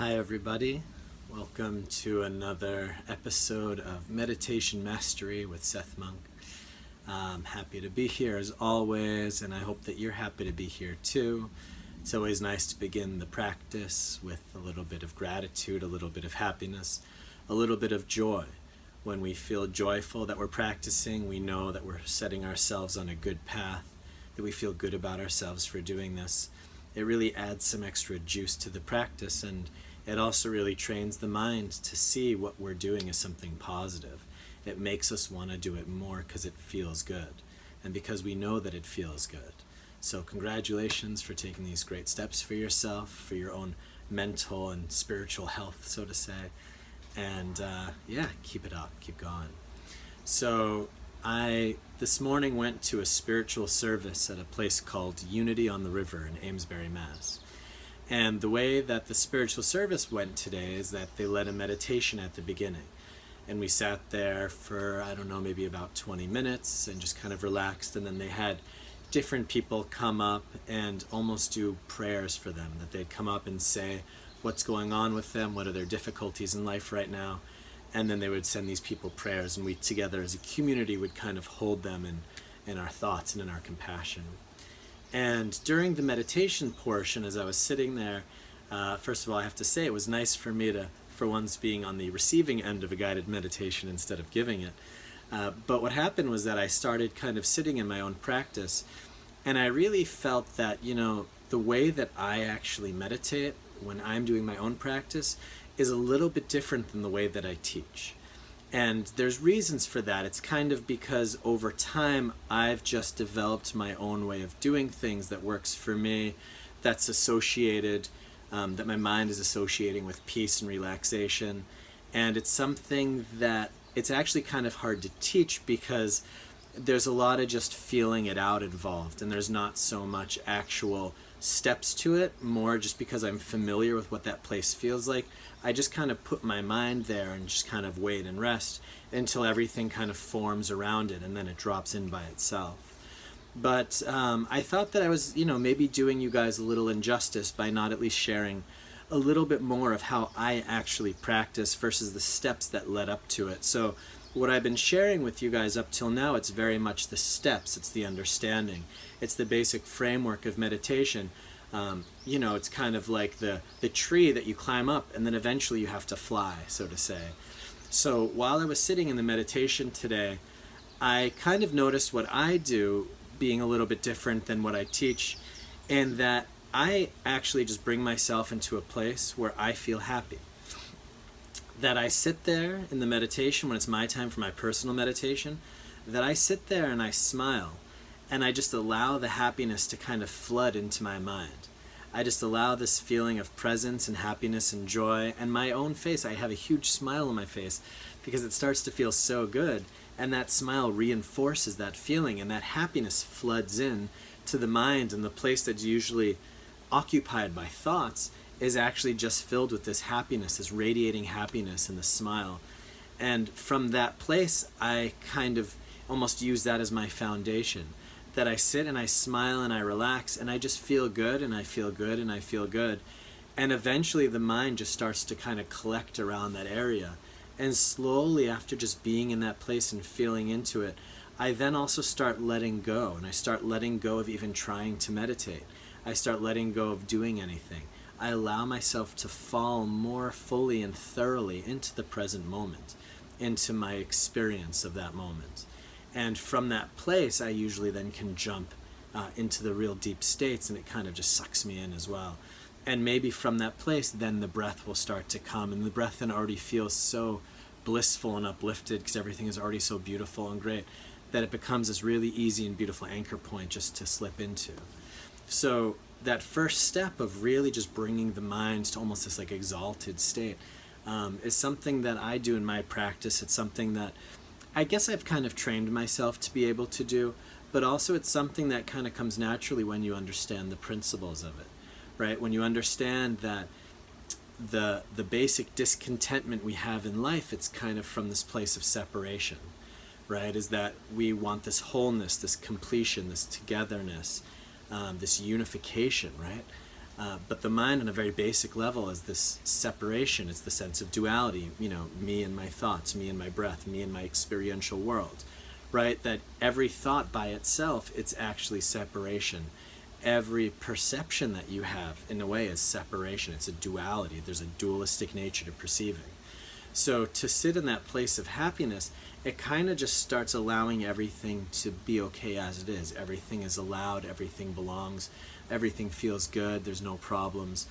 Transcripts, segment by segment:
Hi everybody, welcome to another episode of Meditation Mastery with Seth Monk. I'm happy to be here as always, and I hope that you're happy to be here too. It's always nice to begin the practice with a little bit of gratitude, a little bit of happiness, a little bit of joy. When we feel joyful that we're practicing, we know that we're setting ourselves on a good path, that we feel good about ourselves for doing this. It really adds some extra juice to the practice, and it also really trains the mind to see what we're doing as something positive. It makes us want to do it more because it feels good, and because we know that it feels good. So congratulations for taking these great steps for yourself, for your own mental and spiritual health, so to say. And keep it up, keep going. So I this morning went to a spiritual service at a place called Unity on the River in Amesbury, Mass. And the way that the spiritual service went today is that they led a meditation at the beginning. And we sat there for, maybe about 20 minutes and just kind of relaxed. And then they had different people come up and almost do prayers for them, that they'd come up and say what's going on with them, what are their difficulties in life right now. And then they would send these people prayers, and we together as a community would kind of hold them in our thoughts and in our compassion. And during the meditation portion, as I was sitting there, first of all, I have to say it was nice for me to, for once, being on the receiving end of a guided meditation instead of giving it. But what happened was that I started kind of sitting in my own practice, and I really felt that, the way that I actually meditate when I'm doing my own practice is a little bit different than the way that I teach. And there's reasons for that. It's kind of because over time I've just developed my own way of doing things that works for me, that's associated, that my mind is associating with peace and relaxation. And it's something that it's actually kind of hard to teach because there's a lot of just feeling it out involved, and there's not so much actual steps to it, more just because I'm familiar with what that place feels like. I just kind of put my mind there and just kind of wait and rest until everything kind of forms around it, and then it drops in by itself. But I thought that I was, maybe doing you guys a little injustice by not at least sharing a little bit more of how I actually practice versus the steps that led up to it. So what I've been sharing with you guys up till now, it's very much the steps, it's the understanding, it's the basic framework of meditation. It's kind of like the tree that you climb up and then eventually you have to fly, so to say. So while I was sitting in the meditation today, I kind of noticed what I do being a little bit different than what I teach, and that I actually just bring myself into a place where I feel happy. That I sit there in the meditation when it's my time for my personal meditation, that I sit there and I smile, and I just allow the happiness to kind of flood into my mind. I just allow this feeling of presence and happiness and joy, and my own face, I have a huge smile on my face because it starts to feel so good, and that smile reinforces that feeling, and that happiness floods in to the mind, and the place that's usually occupied by thoughts is actually just filled with this happiness, this radiating happiness and the smile. And from that place, I kind of almost use that as my foundation, that I sit and I smile and I relax and I just feel good and I feel good and I feel good. And eventually the mind just starts to kind of collect around that area. And slowly, after just being in that place and feeling into it, I then also start letting go, and I start letting go of even trying to meditate. I start letting go of doing anything. I allow myself to fall more fully and thoroughly into the present moment, into my experience of that moment. And from that place, I usually then can jump into the real deep states, and it kind of just sucks me in as well. And maybe from that place, then the breath will start to come, and the breath then already feels so blissful and uplifted because everything is already so beautiful and great that it becomes this really easy and beautiful anchor point just to slip into. So that first step of really just bringing the mind to almost this like exalted state is something that I do in my practice. It's something that I guess I've kind of trained myself to be able to do, but also it's something that kind of comes naturally when you understand the principles of it, right? When you understand that the basic discontentment we have in life, it's kind of from this place of separation, right? Is that we want this wholeness, this completion, this togetherness, this unification, right? But the mind on a very basic level is this separation. It's the sense of duality, me and my thoughts, me and my breath, me and my experiential world, right? That every thought by itself, it's actually separation. Every perception that you have, in a way, is separation. It's a duality. There's a dualistic nature to perceiving. So to sit in that place of happiness, it kind of just starts allowing everything to be okay as it is. Everything is allowed, everything belongs, everything feels good, there's no problems.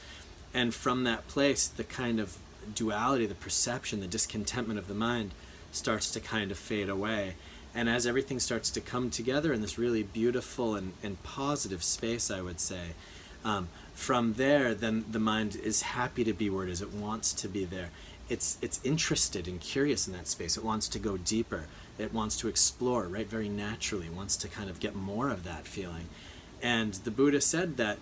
And from that place, the kind of duality, the perception, the discontentment of the mind starts to kind of fade away. And as everything starts to come together in this really beautiful and positive space, I would say, from there, then the mind is happy to be where it is. It wants to be there. It's interested and curious in that space. It wants to go deeper. It wants to explore, right, very naturally. It wants to kind of get more of that feeling. And the Buddha said that,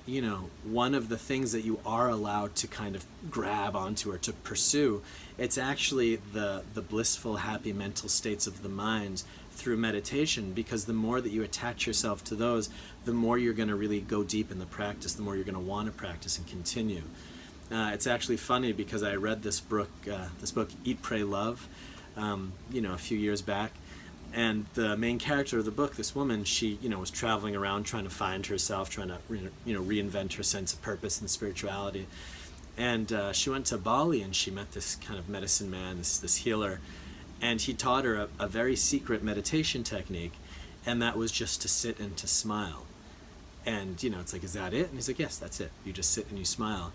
one of the things that you are allowed to kind of grab onto or to pursue, it's actually the blissful, happy mental states of the mind through meditation, because the more that you attach yourself to those, the more you're going to really go deep in the practice, the more you're going to want to practice and continue. It's actually funny because I read this book, Eat, Pray, Love, a few years back. And the main character of the book, this woman, she, was traveling around trying to find herself, trying to, reinvent her sense of purpose and spirituality. And she went to Bali and she met this kind of medicine man, this healer. And he taught her a very secret meditation technique. And that was just to sit and to smile. And, it's like, is that it? And he's like, yes, that's it. You just sit and you smile.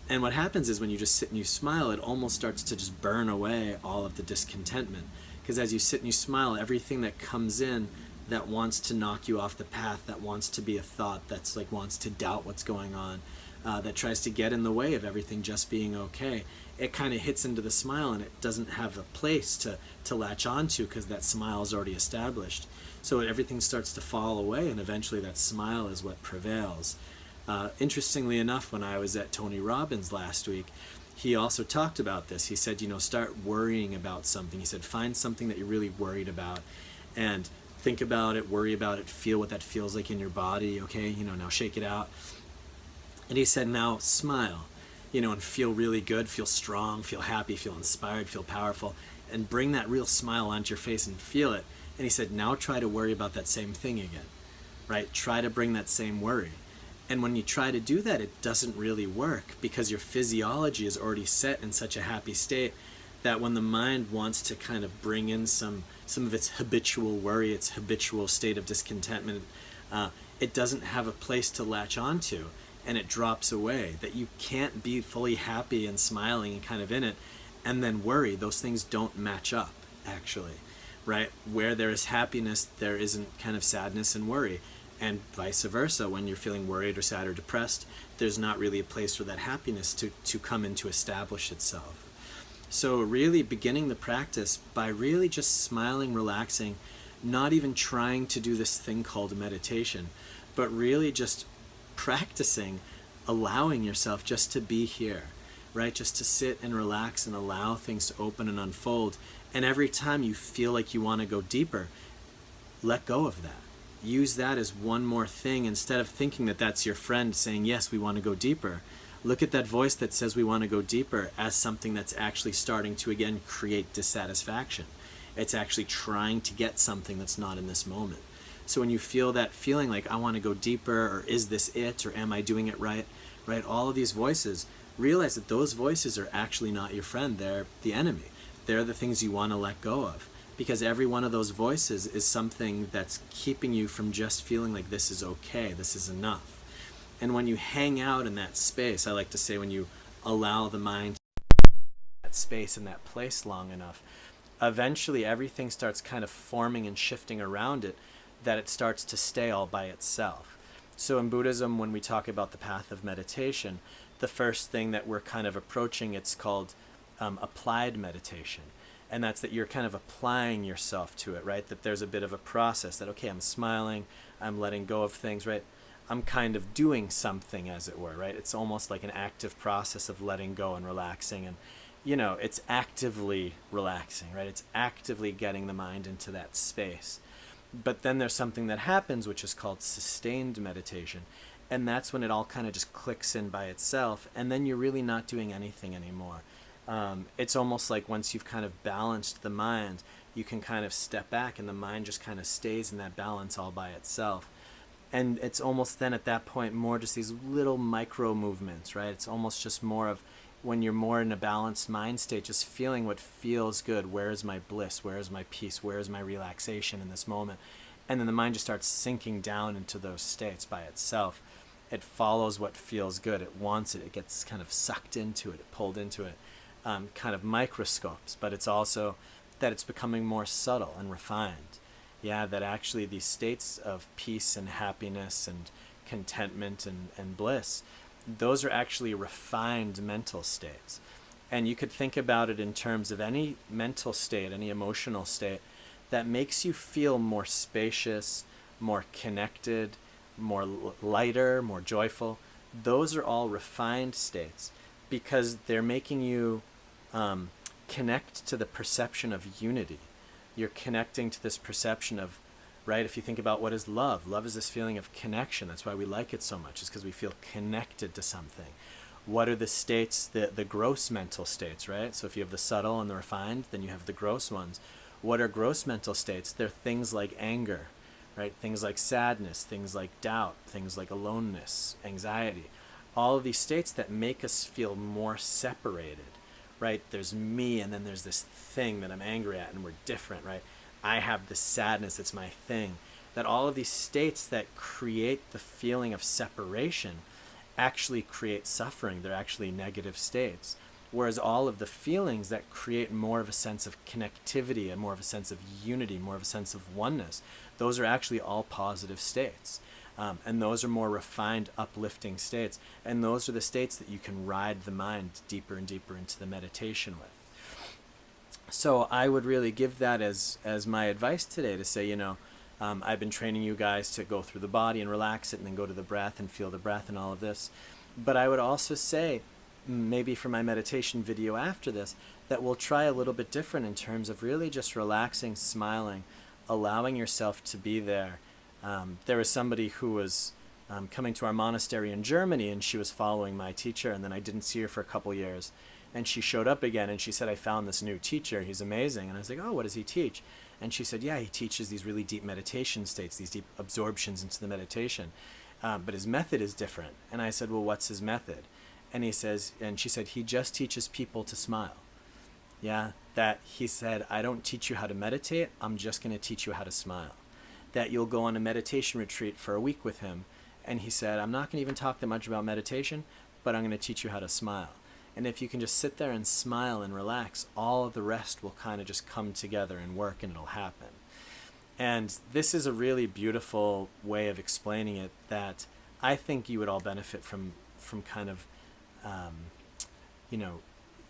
And what happens is when you just sit and you smile, it almost starts to just burn away all of the discontentment. Because as you sit and you smile, everything that comes in that wants to knock you off the path, that wants to be a thought, that's like wants to doubt what's going on, that tries to get in the way of everything just being okay, it kind of hits into the smile and it doesn't have a place to latch onto because that smile is already established. So everything starts to fall away and eventually that smile is what prevails. Interestingly enough, when I was at Tony Robbins last week, he also talked about this. He said, start worrying about something. He said, find something that you're really worried about and think about it, worry about it, feel what that feels like in your body, okay? Now shake it out. And he said, now smile, and feel really good, feel strong, feel happy, feel inspired, feel powerful, and bring that real smile onto your face and feel it. And he said, now try to worry about that same thing again, right? Try to bring that same worry. And when you try to do that, it doesn't really work because your physiology is already set in such a happy state that when the mind wants to kind of bring in some of its habitual worry, its habitual state of discontentment, it doesn't have a place to latch onto and it drops away. That you can't be fully happy and smiling and kind of in it and then worry. Those things don't match up, actually, right? Where there is happiness, there isn't kind of sadness and worry. And vice versa, when you're feeling worried or sad or depressed, there's not really a place for that happiness to come in to establish itself. So really beginning the practice by really just smiling, relaxing, not even trying to do this thing called meditation, but really just practicing, allowing yourself just to be here, right? Just to sit and relax and allow things to open and unfold. And every time you feel like you want to go deeper, let go of that. Use that as one more thing instead of thinking that that's your friend saying, yes, we want to go deeper. Look at that voice that says we want to go deeper as something that's actually starting to, again, create dissatisfaction. It's actually trying to get something that's not in this moment. So when you feel that feeling like, I want to go deeper, or is this it, or am I doing it right? Right? All of these voices, realize that those voices are actually not your friend. They're the enemy. They're the things you want to let go of. Because every one of those voices is something that's keeping you from just feeling like this is okay, this is enough. And when you hang out in that space, I like to say when you allow the mind to that space and that place long enough, eventually everything starts kind of forming and shifting around it, that it starts to stay all by itself. So in Buddhism, when we talk about the path of meditation, the first thing that we're kind of approaching, it's called applied meditation. And that's that you're kind of applying yourself to it, right? That there's a bit of a process that, okay, I'm smiling, I'm letting go of things, right? I'm kind of doing something, as it were, right? It's almost like an active process of letting go and relaxing. And, it's actively relaxing, right? It's actively getting the mind into that space. But then there's something that happens, which is called sustained meditation. And that's when it all kind of just clicks in by itself, and then you're really not doing anything anymore. It's almost like once you've kind of balanced the mind, you can kind of step back and the mind just kind of stays in that balance all by itself. And it's almost then at that point more just these little micro movements, right? It's almost just more of when you're more in a balanced mind state, just feeling what feels good. Where is my bliss? Where is my peace? Where is my relaxation in this moment? And then the mind just starts sinking down into those states by itself. It follows what feels good. It wants it. It gets kind of sucked into it, pulled into it, kind of microscopes. But it's also that it's becoming more subtle and refined. Yeah, that actually these states of peace and happiness and contentment and bliss, those are actually refined mental states. And you could think about it in terms of any mental state, any emotional state that makes you feel more spacious, more connected, more lighter, more joyful. Those are all refined states because they're making you connect to the perception of unity. You're connecting to this perception of, right, if you think about what is love, love is this feeling of connection. That's why we like it so much, is because we feel connected to something. What are the states, the gross mental states, right? So if you have the subtle and the refined, then you have the gross ones. What are gross mental states? They're things like anger, right? Things like sadness, things like doubt, things like aloneness, anxiety. All of these states that make us feel more separated, right? There's me, and then there's this thing that I'm angry at, and we're different, right? I have this sadness, it's my thing. That all of these states that create the feeling of separation actually create suffering. They're actually negative states. Whereas all of the feelings that create more of a sense of connectivity and more of a sense of unity, more of a sense of oneness, those are actually all positive states. And those are more refined, uplifting states. And those are the states that you can ride the mind deeper and deeper into the meditation with. So I would really give that as my advice today, to say, I've been training you guys to go through the body and relax it and then go to the breath and feel the breath and all of this. But I would also say, maybe for my meditation video after this, that we'll try a little bit different in terms of really just relaxing, smiling, allowing yourself to be there. There was somebody who was coming to our monastery in Germany, and she was following my teacher, and then I didn't see her for a couple years. And she showed up again, and she said, I found this new teacher. He's amazing. And I was like, oh, what does he teach? And she said, yeah, he teaches these really deep meditation states, these deep absorptions into the meditation. But his method is different. And I said, well, what's his method? And she said, he just teaches people to smile. Yeah, that he said, I don't teach you how to meditate. I'm just going to teach you how to smile. That you'll go on a meditation retreat for a week with him. And he said, I'm not going to even talk that much about meditation, but I'm going to teach you how to smile. And if you can just sit there and smile and relax, all of the rest will kind of just come together and work, and it'll happen. And this is a really beautiful way of explaining it that I think you would all benefit from kind of,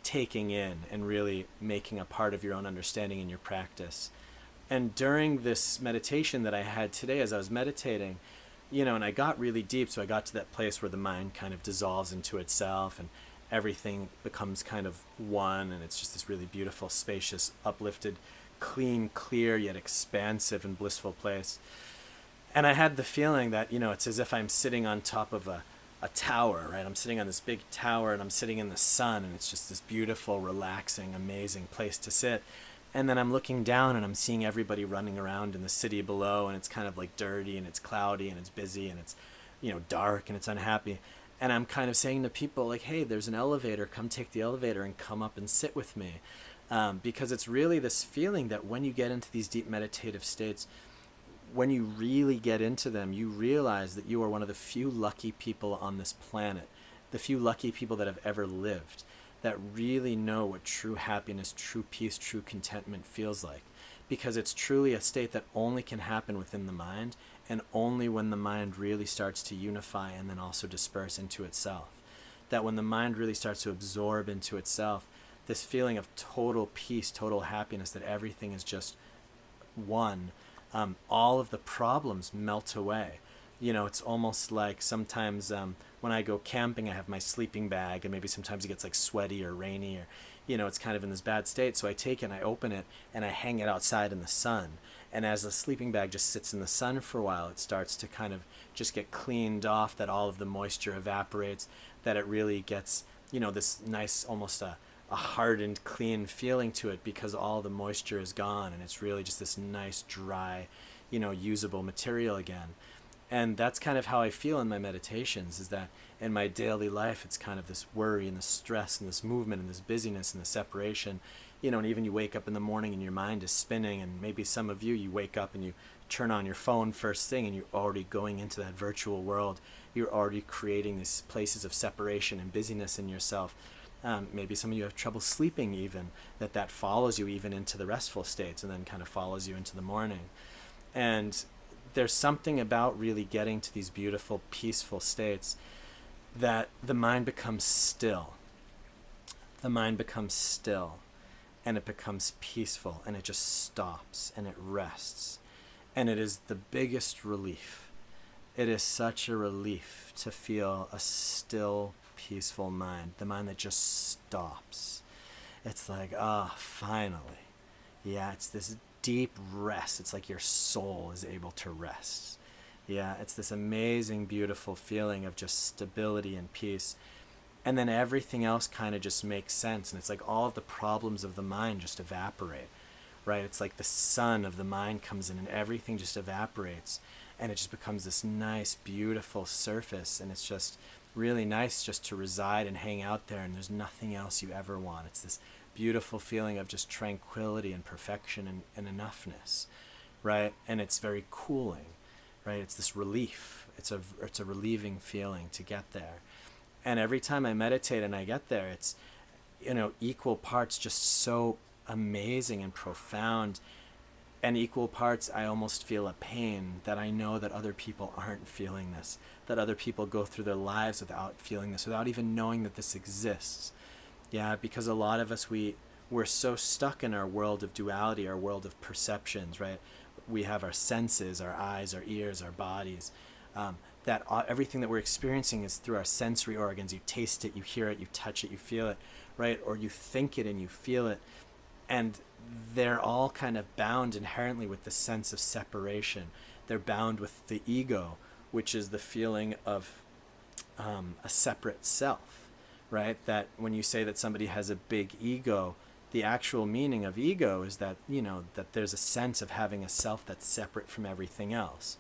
taking in and really making a part of your own understanding in your practice. And during this meditation that I had today, as I was meditating, and I got really deep, so I got to that place where the mind kind of dissolves into itself and everything becomes kind of one, and it's just this really beautiful, spacious, uplifted, clean, clear, yet expansive and blissful place. And I had the feeling that, it's as if I'm sitting on top of a tower, right? I'm sitting on this big tower, and I'm sitting in the sun, and it's just this beautiful, relaxing, amazing place to sit. And then I'm looking down, and I'm seeing everybody running around in the city below, and it's kind of like dirty, and it's cloudy, and it's busy, and it's, dark, and it's unhappy. And I'm kind of saying to people like, hey, there's an elevator, come take the elevator and come up and sit with me. Because it's really this feeling that when you get into these deep meditative states, when you really get into them, you realize that you are one of the few lucky people on this planet, the few lucky people that have ever lived, that really know what true happiness, true peace, true contentment feels like. Because it's truly a state that only can happen within the mind, and only when the mind really starts to unify and then also disperse into itself. That when the mind really starts to absorb into itself, this feeling of total peace, total happiness, that everything is just one, all of the problems melt away. It's almost like sometimes when I go camping, I have my sleeping bag, and maybe sometimes it gets like sweaty or rainy, or it's kind of in this bad state. So I take it and I open it and I hang it outside in the sun. And as the sleeping bag just sits in the sun for a while, it starts to kind of just get cleaned off, that all of the moisture evaporates, that it really gets, this nice, almost a hardened, clean feeling to it, because all the moisture is gone and it's really just this nice, dry, usable material again. And that's kind of how I feel in my meditations, is that in my daily life, it's kind of this worry and this stress and this movement and this busyness and the separation, and even you wake up in the morning and your mind is spinning, and maybe some of you wake up and you turn on your phone first thing and you're already going into that virtual world. You're already creating these places of separation and busyness in yourself. Maybe some of you have trouble sleeping even, that follows you even into the restful states and then kind of follows you into the morning. And there's something about really getting to these beautiful, peaceful states that the mind becomes still. The mind becomes still, and it becomes peaceful, and it just stops and it rests. And it is the biggest relief. It is such a relief to feel a still, peaceful mind, the mind that just stops. It's like, finally. Yeah, it's this deep rest. It's like your soul is able to rest. Yeah, it's this amazing, beautiful feeling of just stability and peace. And then everything else kind of just makes sense. And it's like all of the problems of the mind just evaporate, right? It's like the sun of the mind comes in and everything just evaporates. And it just becomes this nice, beautiful surface. And it's just really nice just to reside and hang out there. And there's nothing else you ever want. It's this beautiful feeling of just tranquility and perfection and enoughness, right? And it's very cooling, right? It's this relief. It's a relieving feeling to get there. And every time I meditate and I get there, it's, equal parts just so amazing and profound, and equal parts I almost feel a pain that I know that other people aren't feeling this, that other people go through their lives without feeling this, without even knowing that this exists. Yeah, because a lot of us, we're so stuck in our world of duality, our world of perceptions, right? We have our senses, our eyes, our ears, our bodies, that everything that we're experiencing is through our sensory organs. You taste it, you hear it, you touch it, you feel it, right? Or you think it and you feel it. And they're all kind of bound inherently with the sense of separation. They're bound with the ego, which is the feeling of a separate self, right? That when you say that somebody has a big ego, the actual meaning of ego is that, that there's a sense of having a self that's separate from everything else.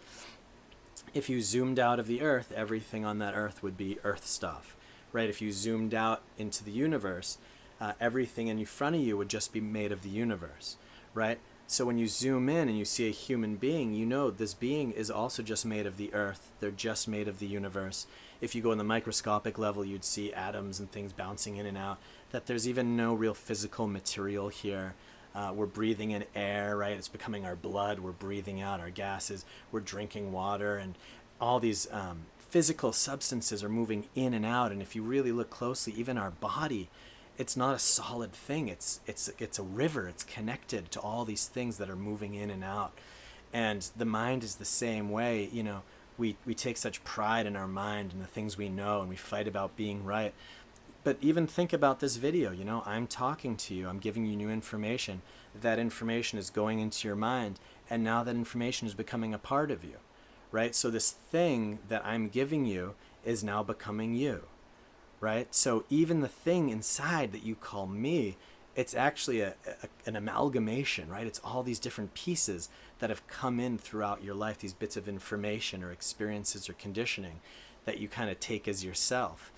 If you zoomed out of the earth, everything on that earth would be earth stuff, right? If you zoomed out into the universe, everything in front of you would just be made of the universe, right? So when you zoom in and you see a human being, this being is also just made of the earth. They're just made of the universe. If you go on the microscopic level, you'd see atoms and things bouncing in and out, that there's even no real physical material here. We're breathing in air, right? It's becoming our blood. We're breathing out our gases. We're drinking water, and all these physical substances are moving in and out. And if you really look closely, even our body, it's not a solid thing. It's a river. It's connected to all these things that are moving in and out. And the mind is the same way. We take such pride in our mind and the things we know, and we fight about being right. But even think about this video, I'm talking to you, I'm giving you new information. That information is going into your mind, and now that information is becoming a part of you, right? So this thing that I'm giving you is now becoming you, right? So even the thing inside that you call me, it's actually an amalgamation, right? It's all these different pieces that have come in throughout your life, these bits of information or experiences or conditioning that you kind of take as yourself.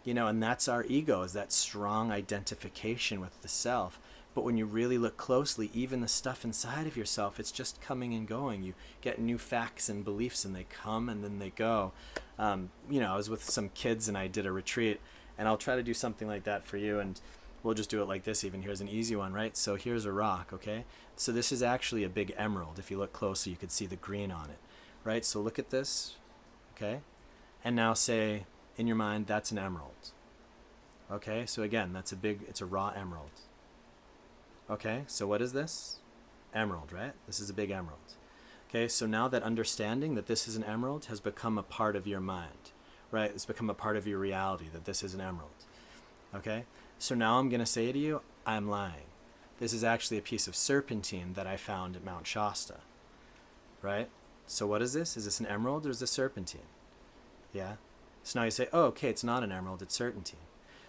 And that's our ego, is that strong identification with the self. But when you really look closely, even the stuff inside of yourself, it's just coming and going. You get new facts and beliefs, and they come and then they go. I was with some kids and I did a retreat, and I'll try to do something like that for you, and we'll just do it like this even. Here's an easy one, right? So here's a rock, okay? So this is actually a big emerald. If you look closely, you could see the green on it, right? So look at this, okay? And now say, in your mind, that's an emerald. Okay, so again, it's a raw emerald. Okay, so what is this? Emerald, right? This is a big emerald. Okay, so now that understanding that this is an emerald has become a part of your mind, right? It's become a part of your reality that this is an emerald. Okay? So now I'm going to say to you, I'm lying. This is actually a piece of serpentine that I found at Mount Shasta, right? So what is this? Is this an emerald or is this serpentine? Yeah? So now you say, oh, okay, it's not an emerald, it's serpentine.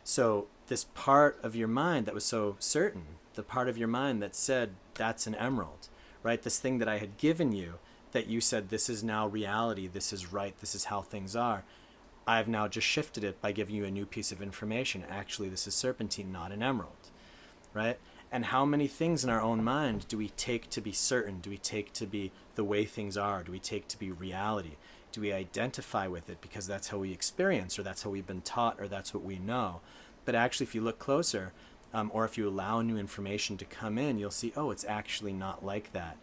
So this part of your mind that was so certain, the part of your mind that said that's an emerald, right? This thing that I had given you, that you said this is now reality, this is right, this is how things are. I've now just shifted it by giving you a new piece of information. Actually, this is serpentine, not an emerald, right? And how many things in our own mind do we take to be certain? Do we take to be the way things are? Do we take to be reality? Do we identify with it because that's how we experience, or that's how we've been taught, or that's what we know? But actually, if you look closer, or if you allow new information to come in, you'll see, oh, it's actually not like that.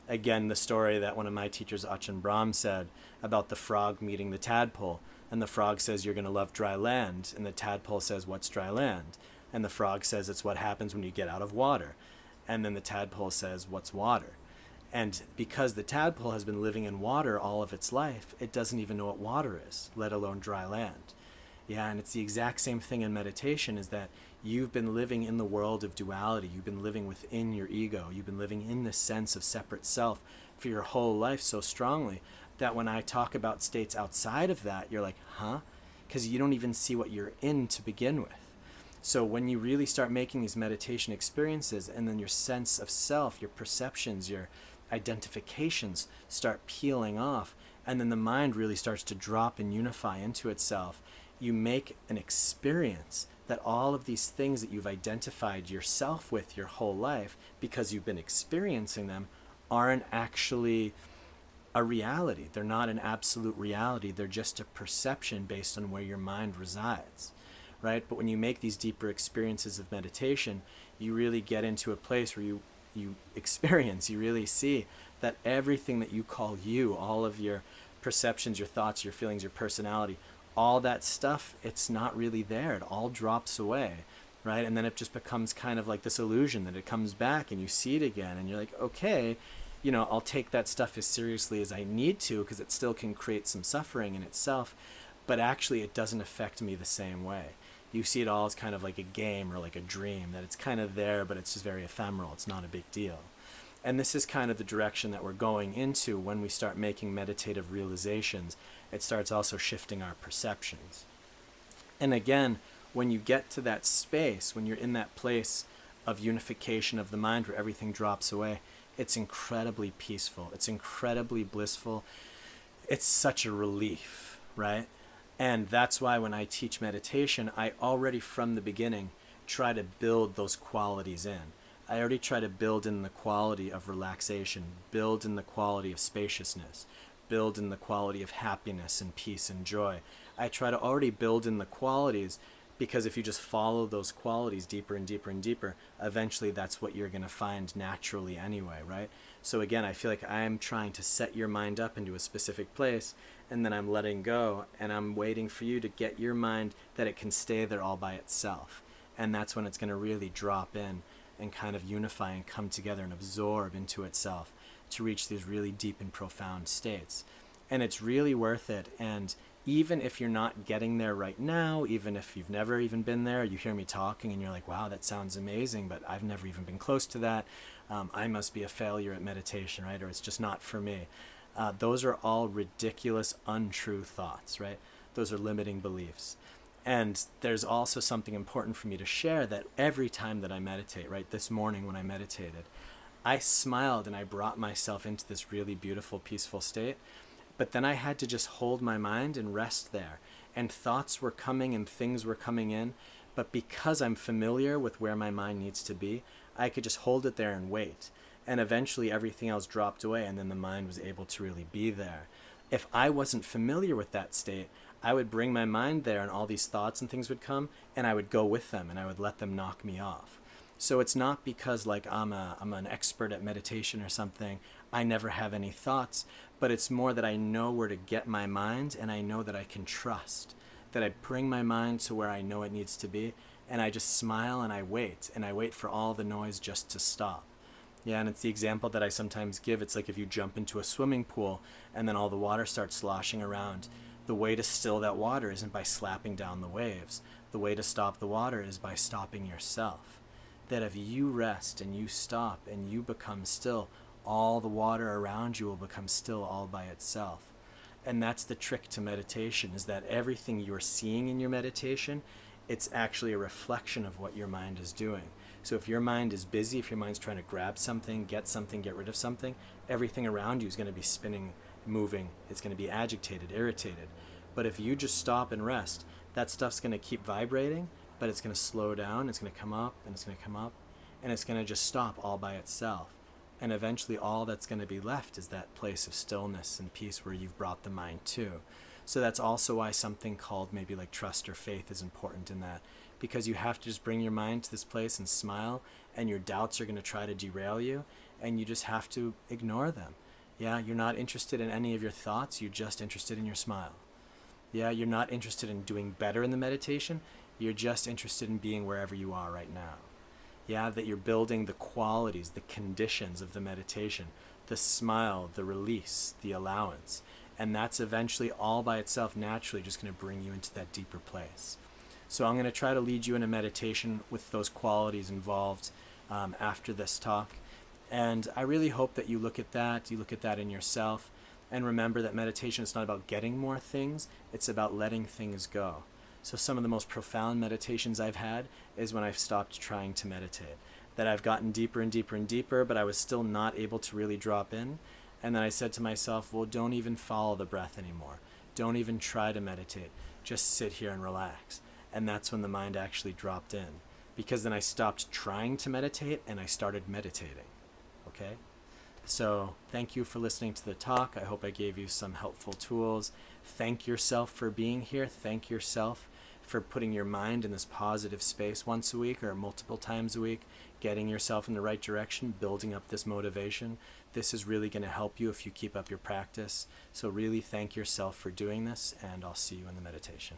Again, the story that one of my teachers, Achan Brahm, said about the frog meeting the tadpole. And the frog says, you're going to love dry land. And the tadpole says, what's dry land? And the frog says, it's what happens when you get out of water. And then the tadpole says, what's water? And because the tadpole has been living in water all of its life, it doesn't even know what water is, let alone dry land. Yeah, and it's the exact same thing in meditation, is that you've been living in the world of duality. You've been living within your ego. You've been living in this sense of separate self for your whole life so strongly that when I talk about states outside of that, you're like, huh? Because you don't even see what you're in to begin with. So when you really start making these meditation experiences, and then your sense of self, your perceptions, your identifications start peeling off, and then the mind really starts to drop and unify into itself, you make an experience that all of these things that you've identified yourself with your whole life, because you've been experiencing them, aren't actually a reality. They're not an absolute reality. They're just a perception based on where your mind resides, right? But when you make these deeper experiences of meditation, you really get into a place where you experience, you really see that everything that you call you, all of your perceptions, your thoughts, your feelings, your personality, all that stuff, it's not really there. It all drops away, right? And then it just becomes kind of like this illusion that it comes back and you see it again and you're like, okay, you know, I'll take that stuff as seriously as I need to because it still can create some suffering in itself, but actually it doesn't affect me the same way. You see it all as kind of like a game or like a dream, that it's kind of there, but it's just very ephemeral. It's not a big deal. And this is kind of the direction that we're going into when we start making meditative realizations. It starts also shifting our perceptions. And again, when you get to that space, when you're in that place of unification of the mind where everything drops away, it's incredibly peaceful. It's incredibly blissful. It's such a relief, right? And that's why when I teach meditation, I already from the beginning try to build those qualities in. I already try to build in the quality of relaxation, build in the quality of spaciousness, build in the quality of happiness and peace and joy. I try to already build in the qualities, because if you just follow those qualities deeper and deeper and deeper, eventually that's what you're going to find naturally anyway, right? So again, I feel like I'm trying to set your mind up into a specific place, and then I'm letting go, and I'm waiting for you to get your mind that it can stay there all by itself. And that's when it's going to really drop in and kind of unify and come together and absorb into itself to reach these really deep and profound states. And it's really worth it. And even if you're not getting there right now, even if you've never even been there, you hear me talking and you're like, wow, that sounds amazing, but I've never even been close to that. I must be a failure at meditation, right? Or it's just not for me. Those are all ridiculous, untrue thoughts, right? Those are limiting beliefs. And there's also something important for me to share, that every time that I meditate, right, this morning when I meditated, I smiled and I brought myself into this really beautiful, peaceful state. But then I had to just hold my mind and rest there. And thoughts were coming and things were coming in. But because I'm familiar with where my mind needs to be, I could just hold it there and wait. And eventually everything else dropped away, and then the mind was able to really be there. If I wasn't familiar with that state, I would bring my mind there and all these thoughts and things would come, and I would go with them and I would let them knock me off. So it's not because like I'm an expert at meditation or something, I never have any thoughts, but it's more that I know where to get my mind, and I know that I can trust, that I bring my mind to where I know it needs to be, and I just smile and I wait for all the noise just to stop. Yeah, and it's the example that I sometimes give. It's like if you jump into a swimming pool and then all the water starts sloshing around, The way to still that water isn't by slapping down the waves. The way to stop the water is by stopping yourself. That if you rest and you stop and you become still, all the water around you will become still all by itself. And that's the trick to meditation, is that everything you're seeing in your meditation, it's actually a reflection of what your mind is doing. So if your mind is busy, if your mind's trying to grab something, get rid of something, everything around you is going to be spinning, moving. It's going to be agitated, irritated. But if you just stop and rest, that stuff's going to keep vibrating, but it's going to slow down, it's going to come up, and it's going to come up, and it's going to just stop all by itself. And eventually all that's going to be left is that place of stillness and peace where you've brought the mind to. So that's also why something called maybe like trust or faith is important in that, because you have to just bring your mind to this place and smile, and your doubts are going to try to derail you, and you just have to ignore them. Yeah, you're not interested in any of your thoughts, you're just interested in your smile. Yeah, you're not interested in doing better in the meditation, you're just interested in being wherever you are right now. Yeah, that you're building the qualities, the conditions of the meditation, the smile, the release, the allowance. And that's eventually all by itself naturally just going to bring you into that deeper place. So I'm going to try to lead you in a meditation with those qualities involved after this talk. And I really hope that you look at that in yourself, and remember that meditation is not about getting more things, it's about letting things go. So some of the most profound meditations I've had is when I've stopped trying to meditate. That I've gotten deeper and deeper and deeper, but I was still not able to really drop in. And then I said to myself, well, don't even follow the breath anymore. Don't even try to meditate. Just sit here and relax. And that's when the mind actually dropped in. Because then I stopped trying to meditate and I started meditating. Okay? So thank you for listening to the talk. I hope I gave you some helpful tools. Thank yourself for being here. Thank yourself for putting your mind in this positive space once a week or multiple times a week, getting yourself in the right direction, building up this motivation. This is really going to help you if you keep up your practice. So really thank yourself for doing this, and I'll see you in the meditation.